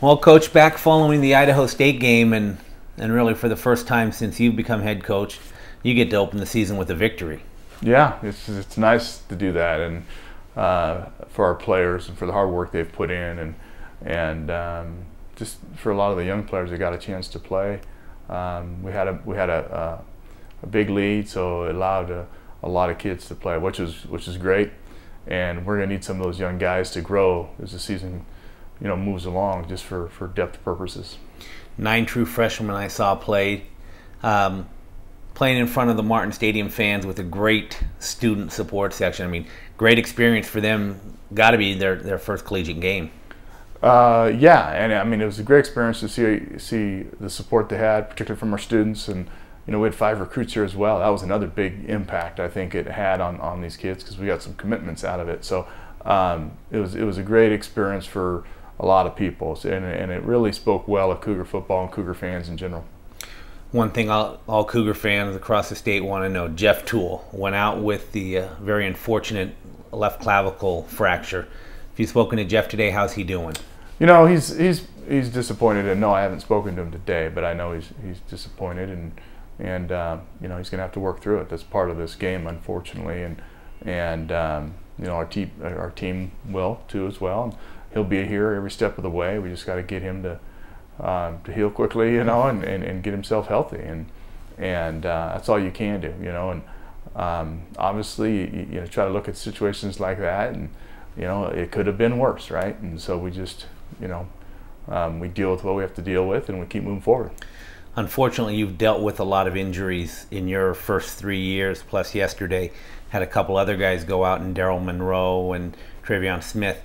Well, Coach, back following the Idaho State game, and really for the first time since you've become head coach, you get to open the season with a victory. Yeah, it's nice to do that, and for our players and for the hard work they've put in, and just for a lot of the young players that got a chance to play. We had a big lead, so it allowed a lot of kids to play, which is great. And we're going to need some of those young guys to grow as the season moves along, just for depth purposes. 9 true freshmen I saw play, playing in front of the Martin Stadium fans with a great student support section. I mean, great experience for them. Got to be their first collegiate game. Yeah, and I mean, it was a great experience to see the support they had, particularly from our students. And we had 5 recruits here as well. That was another big impact I think it had on these kids, because we got some commitments out of it. So it was a great experience for a lot of people, and it really spoke well of Cougar football and Cougar fans in general. One thing all Cougar fans across the state want to know: Jeff Tuel went out with the very unfortunate left clavicle fracture. If you've spoken to Jeff today, how's he doing? He's disappointed, and no, I haven't spoken to him today, but I know he's disappointed, and he's going to have to work through it. That's part of this game, unfortunately, and our team will too as well. And he'll be here every step of the way. We just got to get him to heal quickly, and get himself healthy, and that's all you can do, And obviously, you try to look at situations like that, and it could have been worse, right? And so we just, we deal with what we have to deal with, and we keep moving forward. Unfortunately, you've dealt with a lot of injuries in your first 3 years, plus yesterday had a couple other guys go out, and Daryl Monroe and Travion Smith.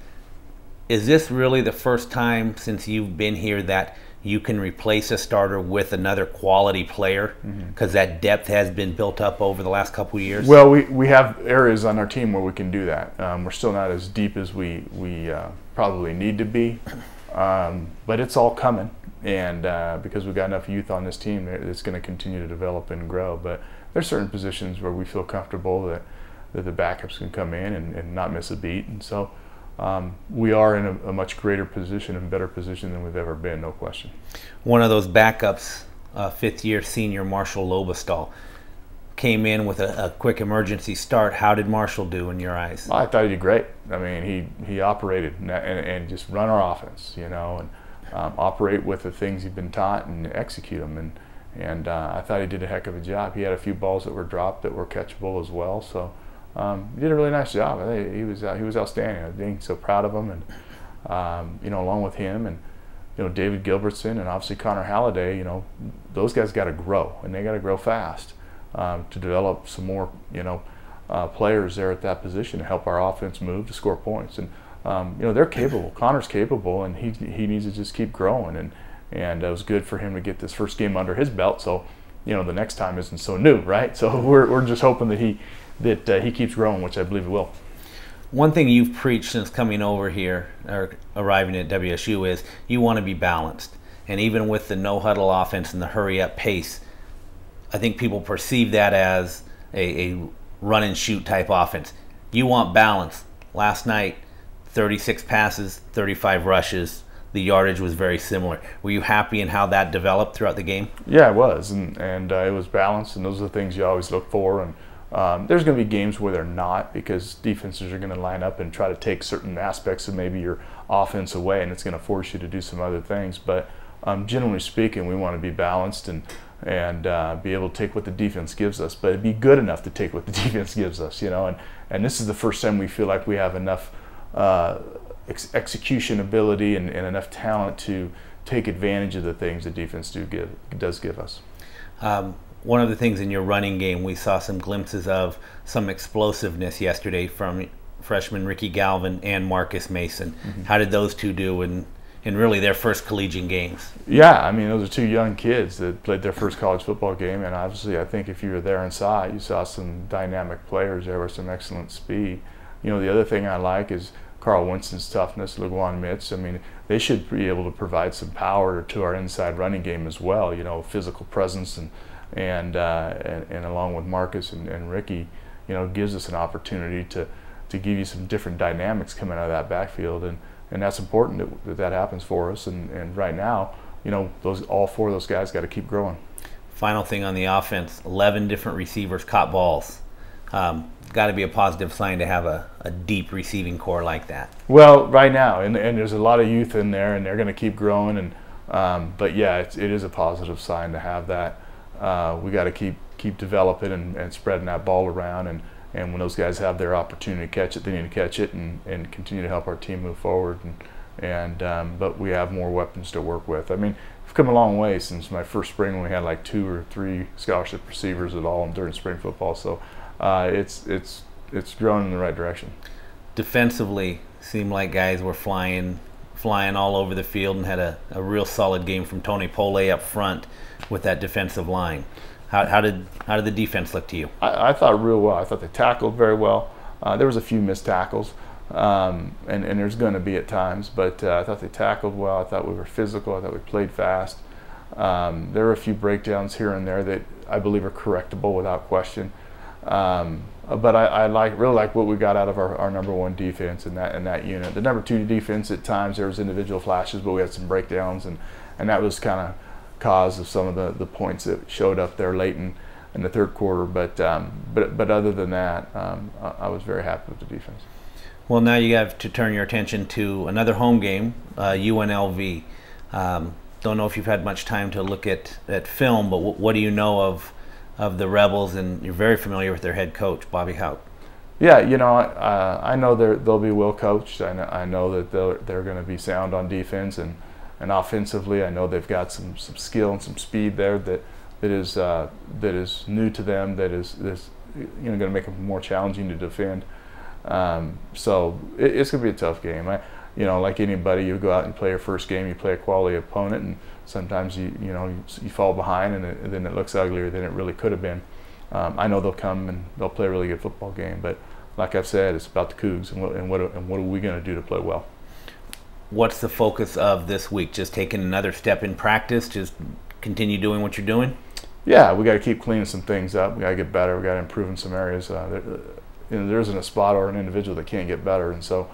Is this really the first time since you've been here that you can replace a starter with another quality player, because that depth has been built up over the last couple of years? Well, we have areas on our team where we can do that. We're still not as deep as we probably need to be, but it's all coming, and because we've got enough youth on this team, it's going to continue to develop and grow. But there's certain positions where we feel comfortable that the backups can come in and not miss a beat, and so we are in a much greater position and better position than we've ever been, no question. One of those backups, 5th-year senior Marshall Lobestall, came in with a quick emergency start. How did Marshall do in your eyes? I thought he did great. I mean, he operated and just run our offense, and operate with the things he'd been taught and execute them. And I thought he did a heck of a job. He had a few balls that were dropped that were catchable as well. So. He did a really nice job. I think he was outstanding. I'm being so proud of him, and along with him and David Gilbertson and obviously Connor Halliday, those guys got to grow, and they got to grow fast to develop some more players there at that position to help our offense move to score points. And they're capable. Connor's capable, and he needs to just keep growing. And it was good for him to get this first game under his belt, so the next time isn't so new, right? So we're just hoping that he keeps growing, which I believe he will. One thing you've preached since coming over here or arriving at WSU is you want to be balanced. And even with the no-huddle offense and the hurry-up pace, I think people perceive that as a run-and-shoot type offense. You want balance. Last night, 36 passes, 35 rushes. The yardage was very similar. Were you happy in how that developed throughout the game? Yeah, it was, and it was balanced, and those are the things you always look for. And there's going to be games where they're not, because defenses are going to line up and try to take certain aspects of maybe your offense away, and it's going to force you to do some other things. But generally speaking, we want to be balanced and be able to take what the defense gives us, but be good enough to take what the defense gives us, And this is the first time we feel like we have enough execution ability and enough talent to take advantage of the things the defense does give us. One of the things in your running game, we saw some glimpses of some explosiveness yesterday from freshman Ricky Galvin and Marcus Mason. How did those two do in really their first collegiate games? Yeah, I mean, those are 2 young kids that played their first college football game, and obviously I think if you were there and saw it, you saw some dynamic players there with some excellent speed. The other thing I like is Carl Winston's toughness, Laguan Mitz. I mean, they should be able to provide some power to our inside running game as well, physical presence and along with Marcus and Ricky, gives us an opportunity to give you some different dynamics coming out of that backfield, and and that's important that happens for us. And right now, you know, all 4 of those guys got to keep growing. Final thing on the offense: 11 different receivers caught balls. Got to be a positive sign to have a deep receiving core like that. Well, right now, and there's a lot of youth in there, and they're going to keep growing. And but yeah, it is a positive sign to have that. We got to keep developing and spreading that ball around. And when those guys have their opportunity to catch it, they need to catch it and continue to help our team move forward. But we have more weapons to work with. I mean, we've come a long way since my first spring when we had like 2 or 3 scholarship receivers at all during spring football. So it's grown in the right direction. Defensively, seemed like guys were flying all over the field, and had a real solid game from Tony Pole up front with that defensive line. How did the defense look to you? I thought real well. I thought they tackled very well. There was a few missed tackles, and there's going to be at times, but I thought they tackled well. I thought we were physical. I thought we played fast. There were a few breakdowns here and there that I believe are correctable without question. But I really like what we got out of our number 1 defense in that unit. The number 2 defense, at times there was individual flashes, but we had some breakdowns, and that was kind of cause of some of the points that showed up there late in the 3rd quarter. But other than that, I was very happy with the defense. Well, now you have to turn your attention to another home game, UNLV. Don't know if you've had much time to look at film, but what do you know of the Rebels? And you're very familiar with their head coach, Bobby Houck. Yeah, you know, I know they'll be well coached. I know that they're going to be sound on defense, and offensively, I know they've got some skill and some speed there that is new to them. That is going to make it more challenging to defend. So it's going to be a tough game. Like anybody, you go out and play your first game, you play a quality opponent, and sometimes you fall behind, and then it looks uglier than it really could have been. I know they'll come and they'll play a really good football game, but like I've said, it's about the Cougs and what are we going to do to play well. What's the focus of this week? Just taking another step in practice? Just continue doing what you're doing? Yeah, we got to keep cleaning some things up. We got to get better. We got to improve in some areas. There isn't a spot or an individual that can't get better, and so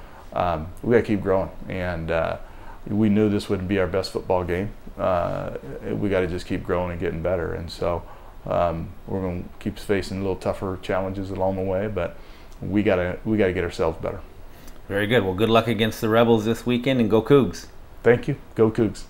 we got to keep growing. And we knew this wouldn't be our best football game. We got to just keep growing and getting better. And so we're going to keep facing a little tougher challenges along the way, but we got to get ourselves better. Very good. Well, good luck against the Rebels this weekend, and go Cougs. Thank you. Go Cougs.